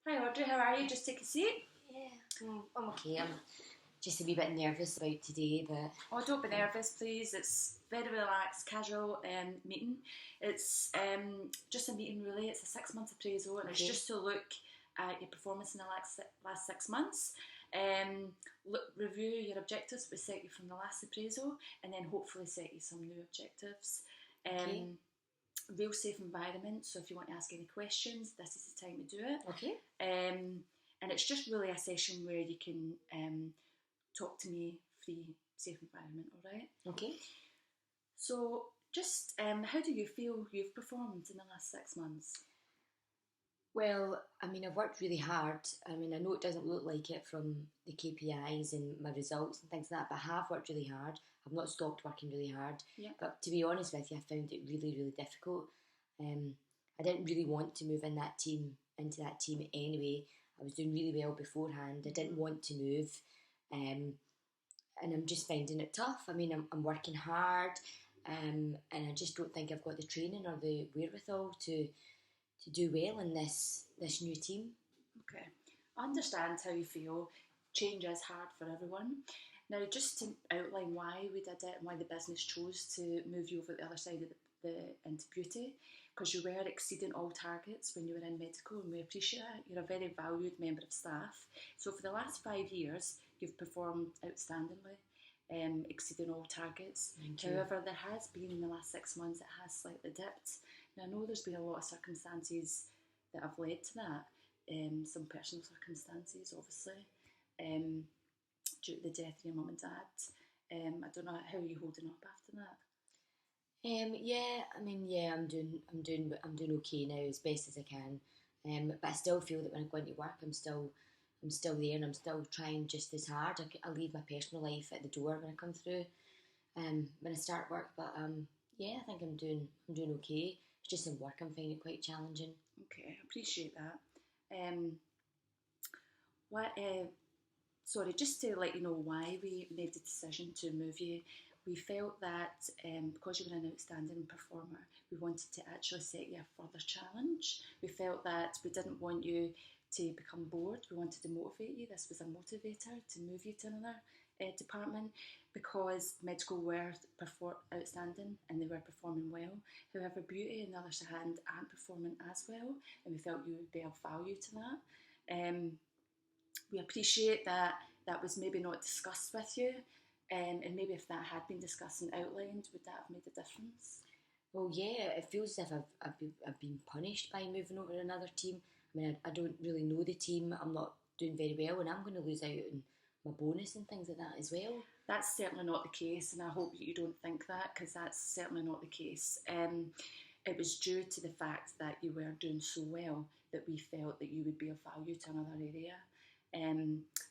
Hi Audrey, how are you? Just take a seat. Yeah, I'm okay. I'm just a wee bit nervous about today, but Oh, don't be nervous, please. It's very relaxed, casual meeting. It's just a meeting, really. It's a 6-month appraisal, and it's just to look at your performance in the last 6 months. Review your objectives we set you from the last appraisal, and then hopefully set you some new objectives. Okay. Real safe environment, so if you want to ask any questions, this is the time to do it. okay. And it's just really a session where you can talk to me, free, safe environment, all right? Okay. So just how do you feel you've performed in the last 6 months? Well, I mean, I've worked really hard. I mean, I know it doesn't look like it from the KPIs and my results and things like that, but I have worked really hard. I've not stopped working really hard. Yeah. But to be honest with you, I found it really, really difficult. I didn't really want to move into that team anyway. I was doing really well beforehand. I didn't want to move. And I'm just finding it tough. I mean, I'm working hard, and I just don't think I've got the training or the wherewithal to do well in this new team. Okay, I understand how you feel. Change is hard for everyone. Now, just to outline why we did it and why the business chose to move you over the other side of into beauty, because you were exceeding all targets when you were in medical, and we appreciate it. You're a very valued member of staff. So for the last 5 years, you've performed outstandingly, exceeding all targets. Thank you. However, there has been in the last 6 months, it has slightly dipped. Now, I know there's been a lot of circumstances that have led to that. Some personal circumstances, obviously, due to the death of your mum and dad. I don't know, how are you holding up after that? Yeah, I mean, yeah, I'm doing okay now as best as I can. But I still feel that when I go into work, I'm still there, and I'm still trying just as hard. I leave my personal life at the door when I come through, when I start work. But yeah, I think I'm doing okay. It's just in work I'm finding it quite challenging. Okay, I appreciate that. Sorry, just to let you know why we made the decision to move you. We felt that because you were an outstanding performer, we wanted to actually set you a further challenge. We felt that we didn't want you to become bored. We wanted to motivate you. This was a motivator to move you to another department, because medical were outstanding and they were performing well. However, beauty, on the other hand, aren't performing as well, and we felt you would be of value to that. We appreciate that was maybe not discussed with you, and maybe if that had been discussed and outlined, would that have made a difference? Well, yeah, it feels as if I've been punished by moving over to another team. I mean, I don't really know the team. I'm not doing very well, and I'm going to lose out on my bonus and things like that as well. That's certainly not the case, and I hope that you don't think that, because that's certainly not the case. It was due to the fact that you were doing so well that we felt that you would be of value to another area.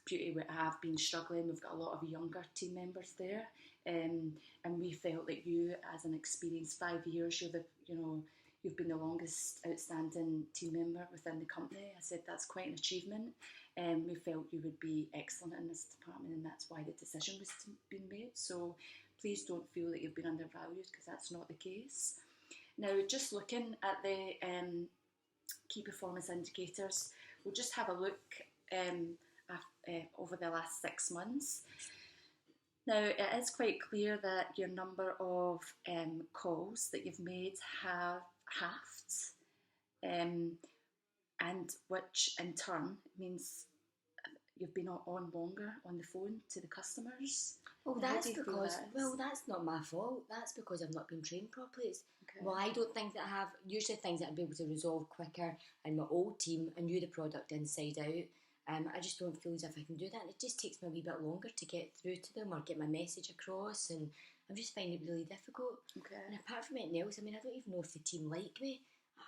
Beauty have been struggling. We've got a lot of younger team members there, and we felt that you, as an experienced 5 years, you've been the longest outstanding team member within the company. I said that's quite an achievement, and we felt you would be excellent in this department, and that's why the decision was being made. So please don't feel that you've been undervalued, because that's not the case. Now, just looking at the key performance indicators, we'll just have a look over the last 6 months. Now, it is quite clear that your number of calls that you've made have halved, and which in turn means you've been on longer on the phone to the customers. Well, that's not my fault. That's because I've not been trained properly. Okay. Well, I don't think that I have. Usually things that I'd be able to resolve quicker, and my old team, I knew the product inside out. I just don't feel as if I can do that. And it just takes me a wee bit longer to get through to them or get my message across, and I'm just finding it really difficult. Okay. And apart from anything else, I mean, I don't even know if the team like me.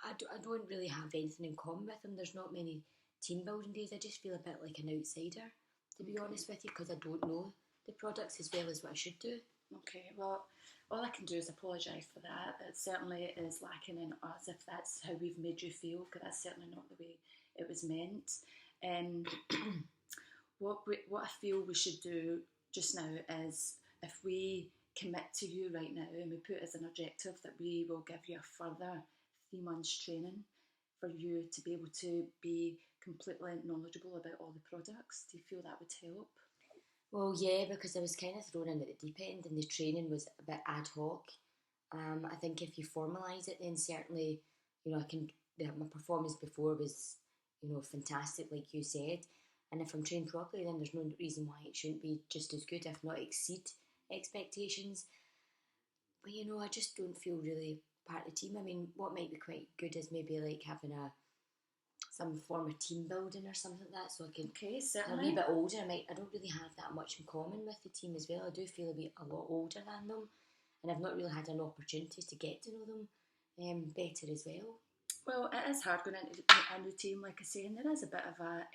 I don't really have anything in common with them. There's not many team building days. I just feel a bit like an outsider, to be honest with you, because I don't know the products as well as what I should do. Okay, well, all I can do is apologise for that. It certainly is lacking in us if that's how we've made you feel, because that's certainly not the way it was meant. What I feel we should do just now is, if we commit to you right now and we put as an objective that we will give you a further 3 months training for you to be able to be completely knowledgeable about all the products. Do you feel that would help? Well, yeah, because I was kind of thrown in at the deep end and the training was a bit ad hoc. I think if you formalise it, then certainly, my performance before was, fantastic, like you said. And if I'm trained properly, then there's no reason why it shouldn't be just as good, if not exceed expectations. But, I just don't feel really part of the team. I mean, what might be quite good is maybe like having some form of team building or something like that, so I can. Okay, I'm certainly. a wee bit older. I don't really have that much in common with the team as well. I do feel a lot older than them, and I've not really had an opportunity to get to know them better as well. Well, it is hard going into a new team, like I say, and there is a bit of a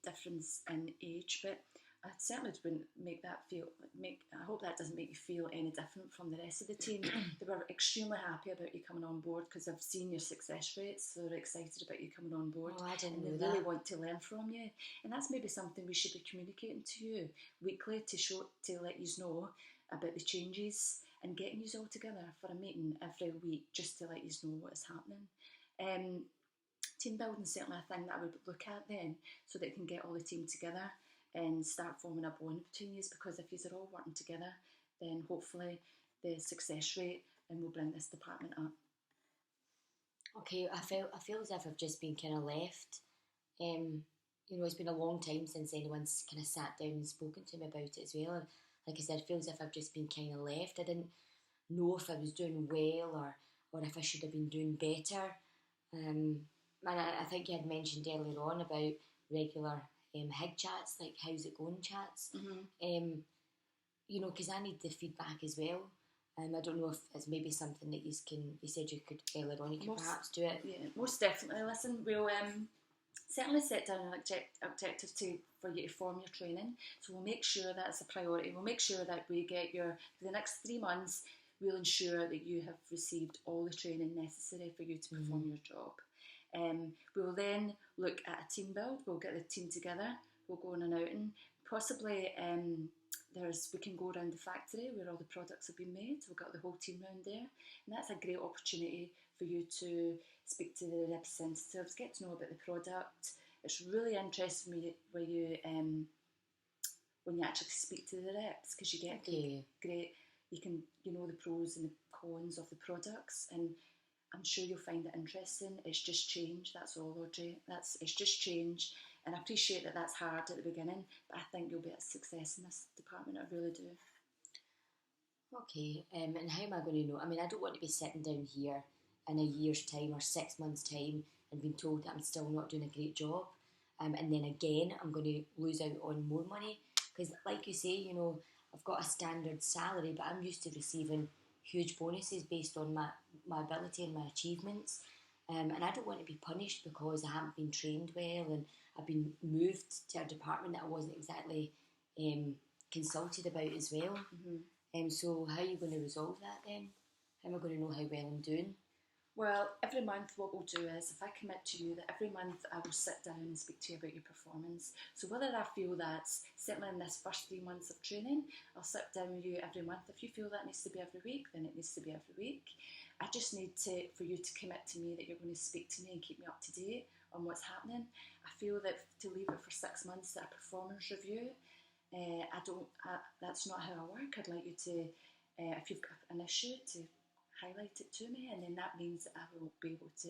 difference in age, but I certainly wouldn't make that I hope that doesn't make you feel any different from the rest of the team. They were extremely happy about you coming on board because I've seen your success rates, so they're excited about you coming on board. Oh, I didn't know and that. They really want to learn from you, and that's maybe something we should be communicating to you weekly to let you know about the changes and getting you all together for a meeting every week just to let you know what is happening. Team building is certainly a thing that I would look at then, so that you can get all the team together and start forming a bond between you, because if you are all working together, then hopefully the success rate will bring this department up. Okay, I feel as if I've just been kind of left. It's been a long time since anyone's kind of sat down and spoken to me about it as well. And like I said, I feel as if I've just been kind of left. I didn't know if I was doing well or if I should have been doing better. And I think you had mentioned earlier on about regular HIG chats, like how's it going chats. Mm-hmm. Because I need the feedback as well. I don't know if it's maybe something that you said you could earlier on, you could perhaps do it. Yeah, most definitely. Listen, we'll certainly set down an objective for you to form your training. So we'll make sure that's a priority. We'll make sure that we get for the next 3 months, we'll ensure that you have received all the training necessary for you to perform your job. We'll then look at a team build. We'll get the team together. We'll go on an outing. Possibly we can go around the factory where all the products have been made. We've got the whole team round there, and that's a great opportunity for you to speak to the representatives, get to know about the product. It's really interesting when you actually speak to the reps, because you get great. You know the pros and the cons of the products, and I'm sure you'll find it interesting. It's just change, that's all, Audrey. It's just change, and I appreciate that that's hard at the beginning, but I think you'll be a success in this department, I really do. Okay, and how am I going to know? I mean, I don't want to be sitting down here in a year's time or 6 months' time and being told that I'm still not doing a great job, and then again I'm going to lose out on more money, because like you say, I've got a standard salary, but I'm used to receiving huge bonuses based on my ability and my achievements, and I don't want to be punished because I haven't been trained well and I've been moved to a department that I wasn't exactly consulted about as well. Mm-hmm. So how are you going to resolve that then? How am I going to know how well I'm doing? Well, every month what we'll do is, if I commit to you that every month I will sit down and speak to you about your performance. So whether I feel that's certainly in this first 3 months of training, I'll sit down with you every month. If you feel that needs to be every week, then it needs to be every week. I just need for you to commit to me that you're going to speak to me and keep me up to date on what's happening. I feel that to leave it for 6 months at a performance review, that's not how I work. I'd like you to, if you've got an issue, to highlight it to me, and then that means that I will be able to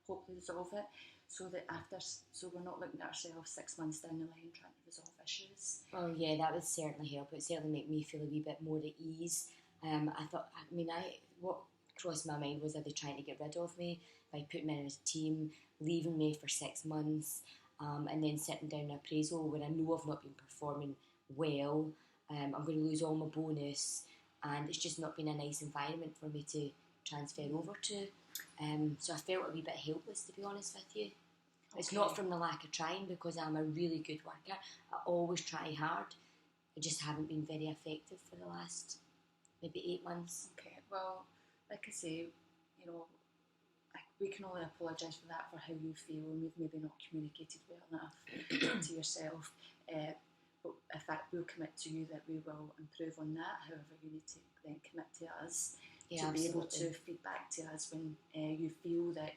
hopefully resolve it, so we're not looking at ourselves 6 months down the line trying to resolve issues. Oh yeah, that would certainly help. It would certainly make me feel a wee bit more at ease. What crossed my mind was, are they trying to get rid of me by putting me in a team, leaving me for 6 months, and then sitting down an appraisal where I know I've not been performing well, I'm going to lose all my bonus, and it's just not been a nice environment for me to transfer over to. So I felt a wee bit helpless, to be honest with you. Okay. It's not from the lack of trying, because I'm a really good worker. I always try hard. I just haven't been very effective for the last maybe 8 months. Okay, well, like I say, we can only apologise for that, for how you feel, and we've maybe not communicated well enough to yourself. But in fact, we'll commit to you that we will improve on that. However, you need to then commit to us to be able to feed back to us when you feel that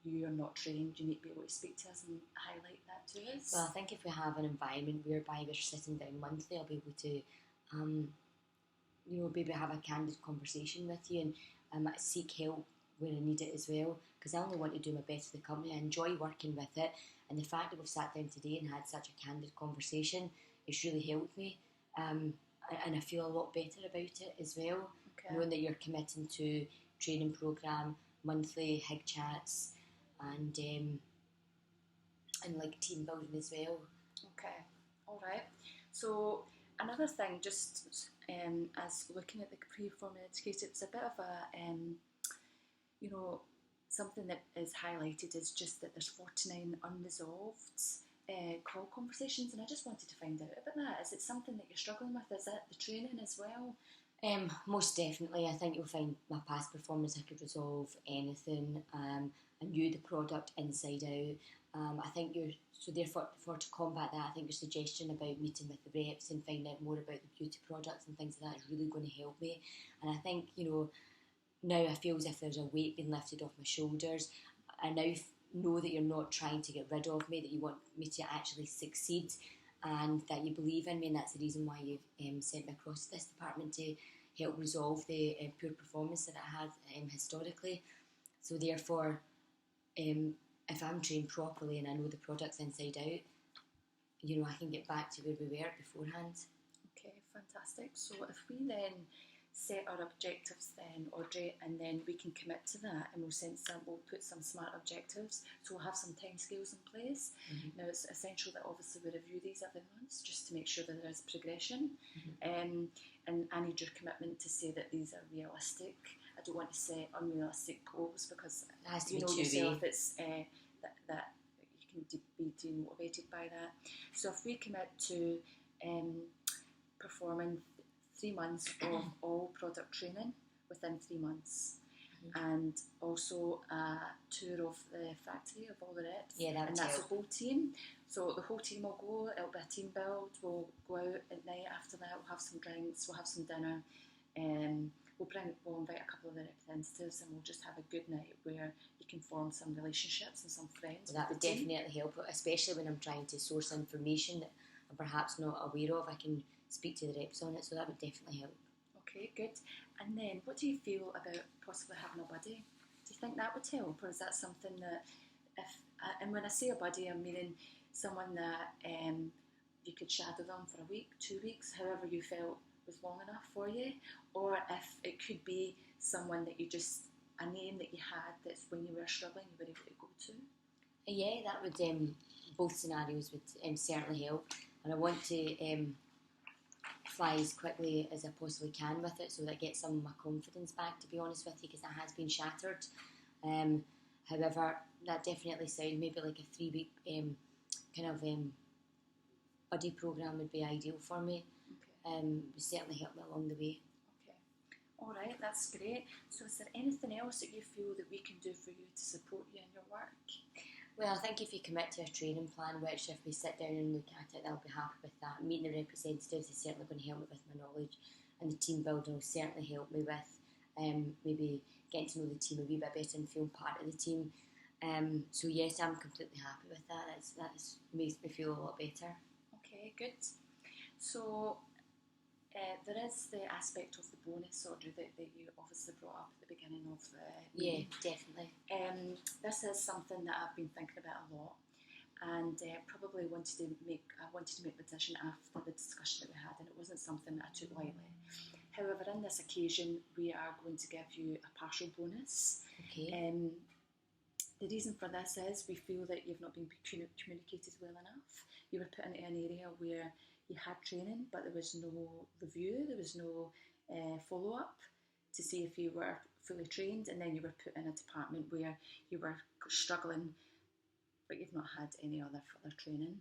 you are not trained, you need to be able to speak to us and highlight that to us? Well, I think if we have an environment whereby we're sitting down monthly, I'll be able to, maybe have a candid conversation with you and seek help when I need it as well. Because I only want to do my best for the company. I enjoy working with it, and the fact that we've sat down today and had such a candid conversation, it's really helped me. And I feel a lot better about it as well, knowing that you're committing to training programme, monthly HIG chats, and like team building as well. Okay, all right. So another thing, just as looking at the pre-performing educator, it's a bit of a, something that is highlighted is just that there's 49 unresolved call conversations, and I just wanted to find out about that. Is it something that you're struggling with? Is it the training as well? Most definitely. I think you'll find my past performance, I could resolve anything. I knew the product inside out. I think therefore to combat that, I think your suggestion about meeting with the reps and finding out more about the beauty products and things like that is really going to help me. And I think, now I feel as if there's a weight being lifted off my shoulders. I now know that you're not trying to get rid of me, that you want me to actually succeed, and that you believe in me, and that's the reason why you've sent me across to this department to help resolve the poor performance that I had historically. So therefore, if I'm trained properly and I know the products inside out, I can get back to where we were beforehand. Okay, fantastic. So if we then set our objectives then, Audrey, and then we can commit to that, and we'll put some SMART objectives, so we'll have some timescales in place. Mm-hmm. Now it's essential that obviously we review these every month just to make sure that there is progression. Mm-hmm. And I need your commitment to say that these are realistic. I don't want to set unrealistic goals, because it has to you be know yourself it's that you can be demotivated by that. So if we commit to performing 3 months of all product training within 3 months, and also a tour of the factory of all the reps, and that's the whole team. So the whole team will go, it'll be a team build, we'll go out at night after that, we'll have some drinks, we'll have some dinner, we'll invite a couple of the representatives, and we'll just have a good night where you can form some relationships and some friends. Well, that would definitely help, especially when I'm trying to source information that I'm perhaps not aware of. I can speak to the reps on it, so that would definitely help. Okay, good. And then what do you feel about possibly having a buddy? Do you think that would help, or is that something that and when I say a buddy, I'm meaning someone that you could shadow them for a week, 2 weeks, however you felt was long enough for you, or if it could be someone that a name that you had that's when you were struggling you were able to go to? Yeah, that would, both scenarios would certainly help, and I want to fly as quickly as I possibly can with it, so that I get some of my confidence back, to be honest with you, because that has been shattered. However, that definitely sounds maybe like a 3-week buddy programme would be ideal for me. Okay. Would certainly help me along the way. Okay, all right, that's great. So is there anything else that you feel that we can do for you to support you in your work? Well, I think if you commit to a training plan, which if we sit down and look at it, they'll be happy with that. Meeting the representatives is certainly going to help me with my knowledge, and the team building will certainly help me with maybe getting to know the team a wee bit better and feeling part of the team. So yes, I'm completely happy with that. That makes me feel a lot better. Okay, good. So there is the aspect of the bonus, Audrey, that you obviously brought up at the beginning of the meeting. Yeah, definitely. This is something that I've been thinking about a lot, and probably wanted to make the decision after the discussion that we had, and it wasn't something that I took lightly. However, in this occasion, we are going to give you a partial bonus. Okay. The reason for this is we feel that you've not been communicated well enough. You were put into an area where you had training, but there was no review, there was no follow-up to see if you were fully trained, and then you were put in a department where you were struggling, but you've not had any other further training.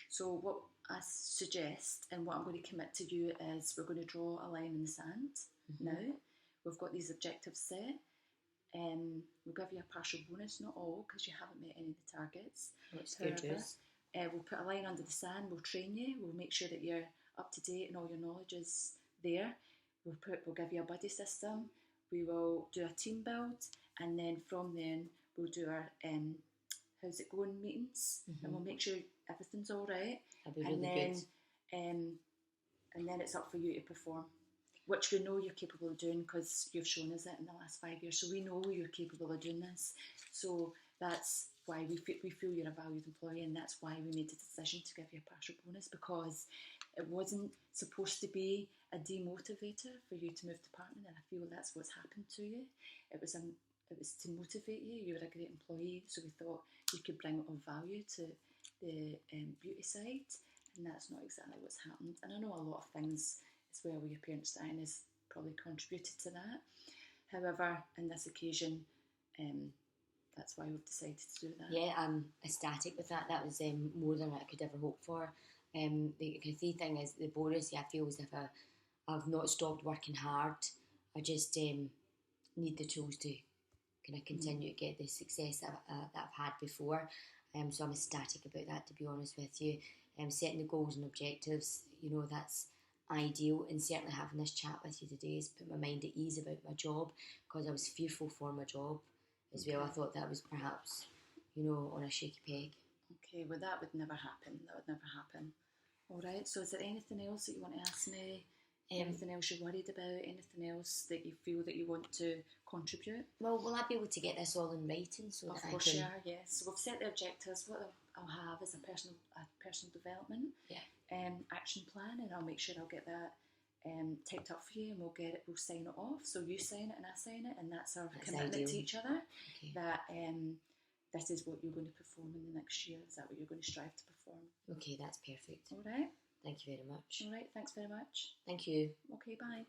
So what I suggest, and what I'm going to commit to you, is we're going to draw a line in the sand. Now. We've got these objectives set. We'll give you a partial bonus, not all, because you haven't met any of the targets. That's good news. We'll put a line under the sand, we'll train you, we'll make sure that you're up to date and all your knowledge is there. We'll give you a buddy system, we will do a team build, and then from then we'll do our how's it going meetings, and we'll make sure everything's all right. That'd be really good. And then it's up for you to perform, which we know you're capable of doing because you've shown us it in the last 5 years. So we know you're capable of doing this. So that's why we feel you're a valued employee, and that's why we made the decision to give you a partial bonus, because it wasn't supposed to be a demotivator for you to move department, and I feel that's what's happened to you. It was to motivate you. You were a great employee, so we thought you could bring of value to the beauty side, and that's not exactly what's happened. And I know a lot of things as well with your parents dying has probably contributed to that. However, in this occasion, that's why we've decided to do that. Yeah, I'm ecstatic with that. That was more than I could ever hope for. The key thing is the bonus. Yeah, I feel as if I've not stopped working hard. I just need the tools to kind of continue to get the success that I've had before. So I'm ecstatic about that, to be honest with you. Setting the goals and objectives, that's ideal, and certainly having this chat with you today has put my mind at ease about my job, because I was fearful for my job as well. I thought that was perhaps, on a shaky peg. Okay, well that would never happen. All right, so is there anything else that you want to ask me? Anything else you're worried about? Anything else that you feel that you want to contribute? Well, will I be able to get this all in writing so of that course I can... you are, yes. So we've set the objectives. What I'll have is a personal development action plan, and I'll make sure I'll get that typed up for you, and we'll sign it off. So you sign it and I sign it, and that's our commitment ideal. to each other. Okay. That this is what you're going to perform in the next year. Is that what you're going to strive to perform? Okay, that's perfect. All right. Thank you very much. All right, thanks very much. Thank you. Okay, bye.